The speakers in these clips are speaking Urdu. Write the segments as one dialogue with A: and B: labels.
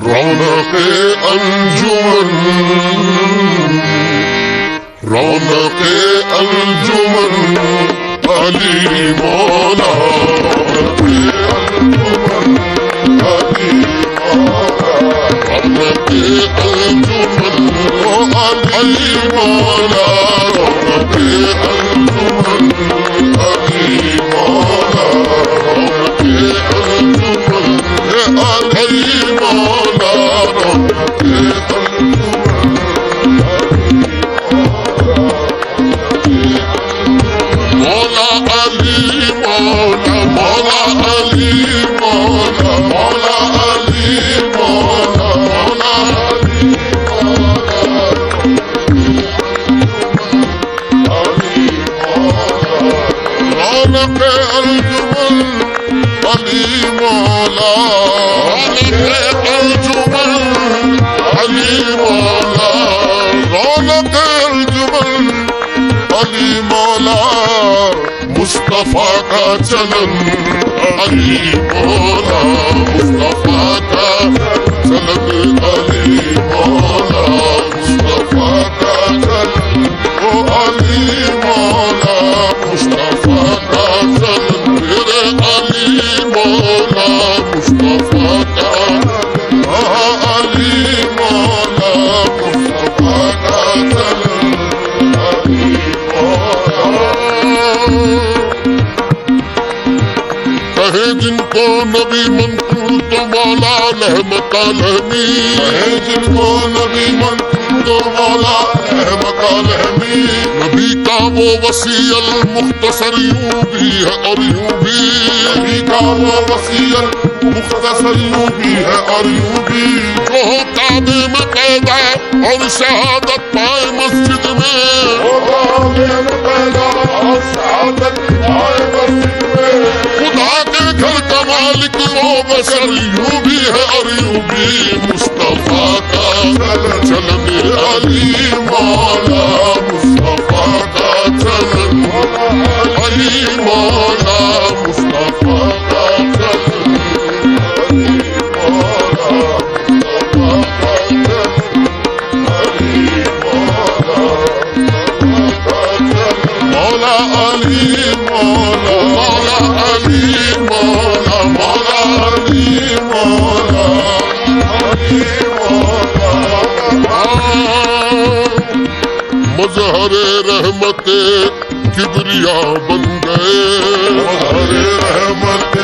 A: رونق انجمن رونق انجمن علی مولا رونق انجمن علی مولا رونق انجمن علی مولا رونق انجمن علی مولا رونق انجمن علی مولا رونق مولا علی مولا مولا علی مولا مولا علی مولا مولا علی مولا علی مولا رونق انجمن علی مولا رونق انجمن علی مولا رونق انجمن علی مولا مصطفیٰ کا چلن علی مولا مصطفیٰ کا چلن علی مولا مصطفیٰ کا چلن او علی مولا مصطفیٰ کا چلن میرے علی مولا مصطفیٰ کا علی مولا مصطفیٰ کا چلن علی مولا کہے جن کو نبی منصور تو مولا رحمت الہمی کہے جن کو نبی منصور تو مولا رحمت الہمی نبی کا وہ وسیع المختصر یوں بھی ہے اور یوں بھی نبی کا وہ وسیع المختصر یوں بھی ہے اور یوں بھی جو ہو کعبے میں پیدا اور شہادت پائے مسجد میں وہ کعبے میں پیدا اور شہادت پائے مسجد میں خدا کے گھر کا مالک وہ بشر یوں بھی ہے اور یوں بھی مصطفیٰ کا چلن علی مولا مصطفیٰ کا چلن علی مولا مصطفیٰ کا چلن علی مولا مصطفیٰ کا چلن علی مولا مصطفیٰ کا چلن مولا علی مولا مولا علی مولا مولا علی مولا علی مولا مظہر رحمت کبریا بن گئے مظہر رحمت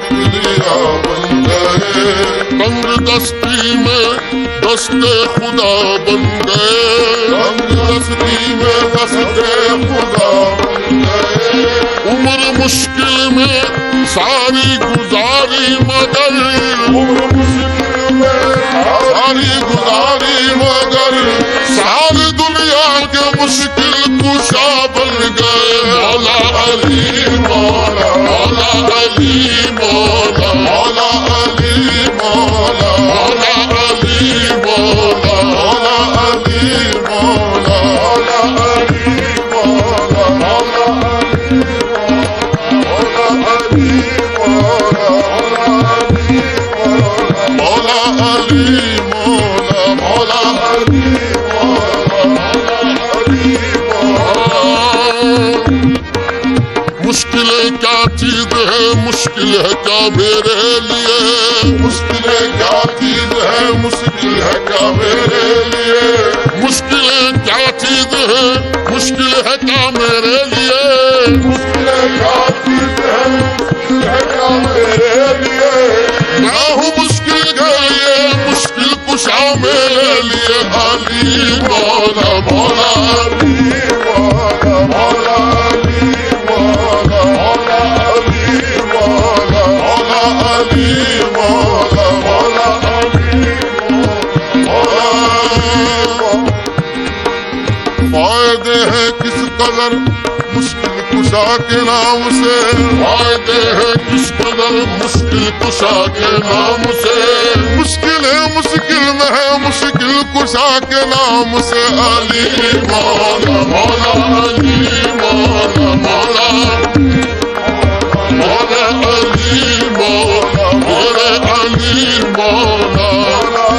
A: کبریا بن گئے تنگ دستی میں دست خدا بن گئے تنگ دستی میں دست خدا بن گئے عمر مشکل میں ساری گزاری مگر عمر مشکل میں ساری گزاری مگر ساری دنیا کے مشکل کشا بن گئے مولا علی مولا مولا علی مولا مولا علی مولا مولا علی مولا مولا علی مولا مولا علی مولا مولا علی مولا علی مولا مولا علی مشکلیں کیا چیز ہے مشکل ہے کیا میرے لیے مشکلیں کیا چیز ہے مشکل ہے کیا میرے لیے مشکلیں کیا چیز ہے مشکل ہے کیا میرے لیے مشکلیں کیا چیز ہے مشکل ہے کیا میرے لیے میں ہوں مشکل گئے مشکل کشا میرے لیے علی مولا مولا علی مولا مولا علی مولا مولا علی مولا مولا علی مولا مولا علی مولا فائدے ہیں کس قدر مشکل کشا کے نام سے فائدے ہیں کس قدر مشکل کشا کے نام سے مشکل ہے مشکل میں ہے مشکل کشا کے نام سے علی مولا مولا علی مولا مولا مولا علی مولا مولا علی مولا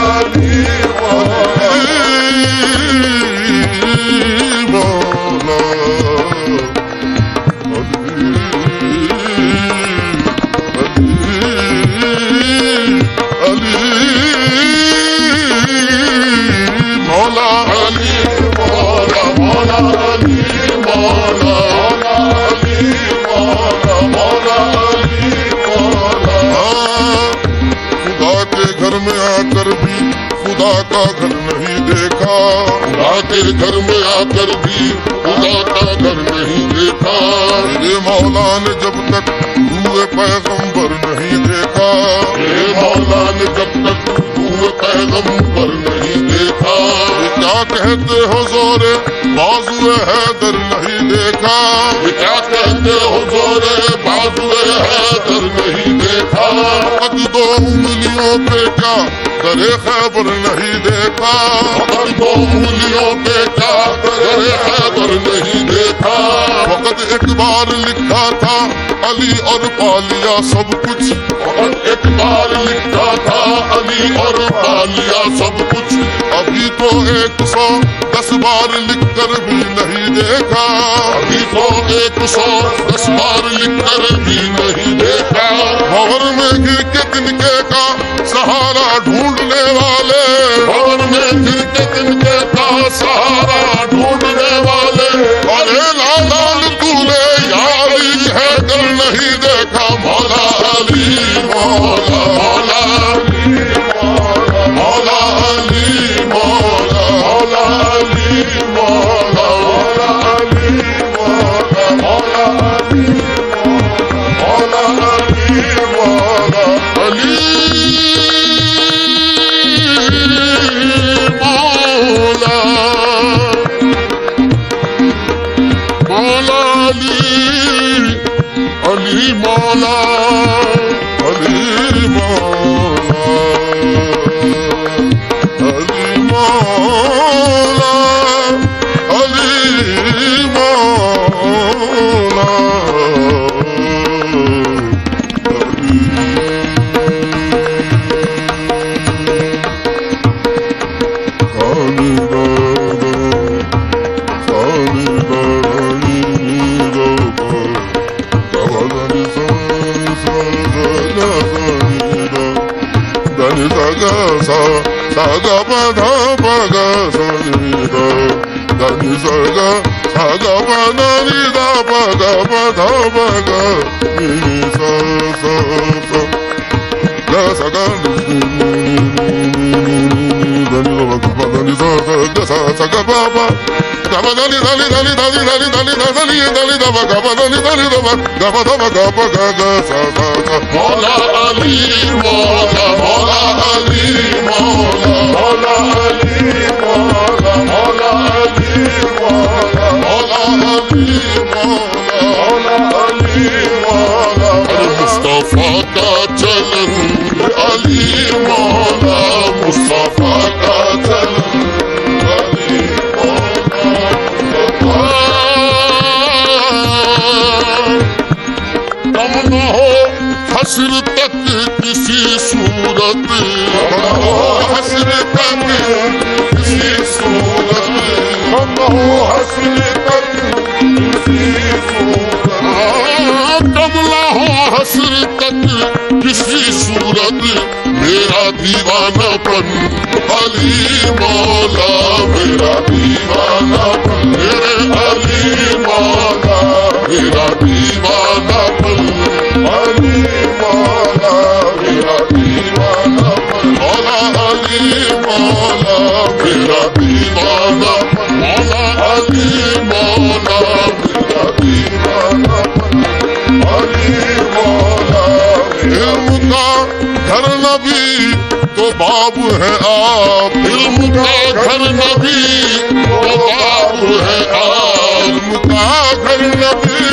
A: گھر میں آ کر بھی خدا کا گھر نہیں دیکھا، خدا کے گھر میں آ کر بھی خدا کا گھر نہیں دیکھا، میرے مولا نے جب تک روح پیغمبر نہیں دیکھا، میرے مولا نے جب تک روح پیغمبر نہیں دیکھا، کیا کہتے ہو زورے بازو حیدر نہیں دیکھا، کیا کہتے ہو زورے بازو حیدر نہیں دیکھا، فقط 2 انگلیوں پہ کیا درے خیبر نہیں دیکھا، فقط 2 انگلیوں پہ کیا درے خیبر نہیں دیکھا، فقط ایک بار لکھا تھا علی اور پا لیا سب کچھ، فقط ایک بار لکھا تھا علی اور پا لیا سب کچھ، ابھی تو 110 بار لکھ کر بھی نہیں دیکھا، ابھی تو 110 بار لکھ کر بھی نہیں دیکھا، بھور میں گر کے تنکے کا سہارا ڈھونڈنے والے، بھور میں گر کے تنکے کا سہارا ڈھونڈنے والے، ارے لال تو نے یا علی حیدر نہیں دیکھا، مولا علی مولا مولا علی مولا مولا علی مولا مولا علی مولا مولا علی مولا مولا علی مولا علی مولا علی مولا مولا علی مولا علی مولا علی مولا علی مولا saga pa dha pa ga sa ni da da ni sa ga saga pa da ni da pa ga pa dha pa ga ni sa sa sa ga sa ga ni da ni da pa da ni sa sa ga sa ga pa pa ga pa da ni da ni da ni da ni da ni da ni da ni da ni da pa ga pa da ni da ni da pa ga pa da pa ga pa ga ga sa sa sa Mola Ali Mola Mola Ali Mola Mola Ali Mola Mola Ali Mola Mola Ali Mola Mola Ali Mola Mustafa ka chalan Ali Mola Mustafa ka chalan Ali Mola Kam na ho حسر تک کسی صورت کم ہو حسر تک کسی صورت کم ہو حسر تک کسی صورت کم نہ ہو حسر تک کسی صورت میرا دیوانہ پن علی مولا میرا دیوانہ پن میرے علی مولا میرا دیوانہ پن علی مولا میرا دیوانہ پن مولا علی مولا میرا دیوانہ پن مولا علی مولا میرا دیوانہ پن علی مولا علم کا گھر نبی تو باب ہے آپ علم کا گھر نبی تو باب ہے آپ علم کا گھر نبی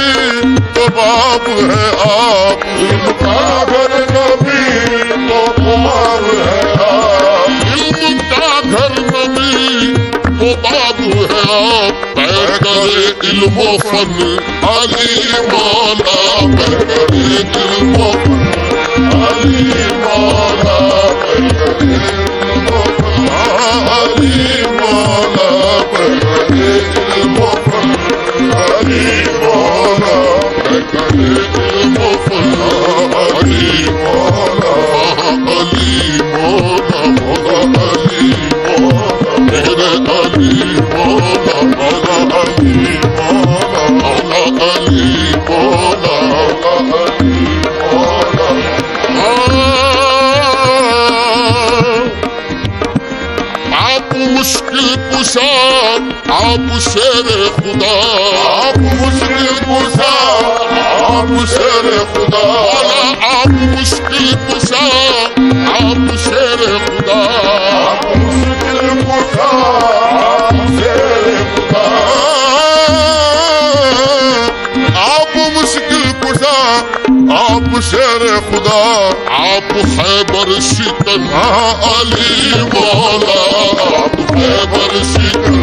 A: تو باب ہے آپ علم کا گھر نبی تو باب ہے آپ علم کا گھر نبی تو باب ہے آپ طے کرے علم و فن علی مولا طے کرے علم و فن علی مولا طے کرے علم و فن علی مولا طے کرے علم و فن علی مولا طے کرے علم و فن علی مولا علی مولا مولا علی مولا میرے علی مولا مولا علی مولا مولا علی مولا مولا علی مولا مشکل کشا آپ شیر خدا آپ مشکل کشا آپ شیر خدا آپ مشکل کشا آپ شیر خدا آپ مشکل کشا آپ شیر خدا آپ مشکل کشا آپ شیر خدا آپ خیبر شکن علی مولا آپ خیبر شکن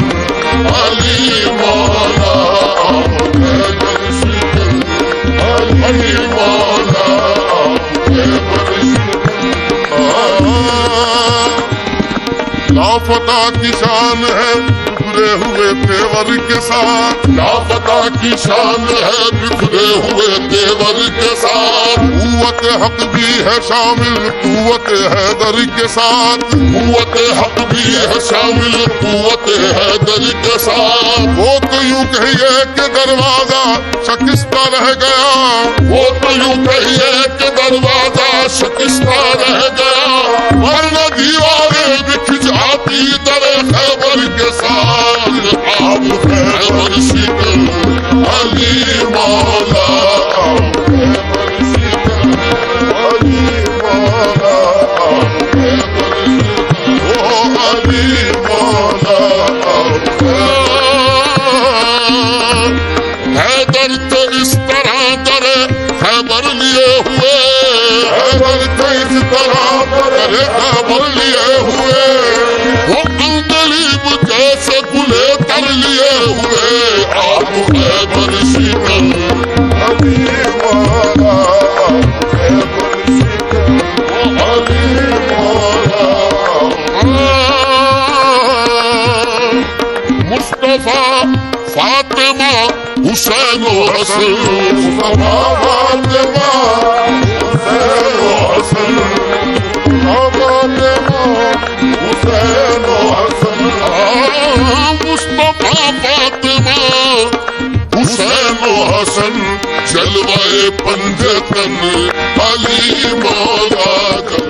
A: علی مولا آپ خیبر شکن علی مولا آپ خیبر شکن لافتہ کی شان ہے بکھرے ہوئے تیور کے ساتھ لافتہ کی شان ہے بکھرے ہوئے تیور کے ساتھ قوت حق بھی ہے شامل قوت حیدر کے ساتھ قوت حق بھی ہے شامل قوت حیدر کے ساتھ وہ تو یوں کہیے کہ دروازہ شکستہ رہ گیا وہ تو یوں کہیے کہ دروازہ شکستہ رہ گیا ورنہ دیواریں بکھ جاتی در خیبر کے ساتھ آپ خیبر شکن علی مولا آپ خیبر شکن علی مولا آپ خیبر شکن علی مولا آپ حیدر تو اس طرح در خیبر لیے ہوئے حیدر تو اس طرح در خیبر لیے ہوئے وہ اندلیب جیسے گلے تر لیے ہوئے آپ خیبر شکن علی مولا آپ خیبر شکن علی مولا مصطفیٰ فاطمہ حسین و حسن مصطفیٰ فاطمہ حسین و حسن حسین و حسن مصطفیٰ فاطمہ حسین و حسن جلوہ پنجتن علی مولا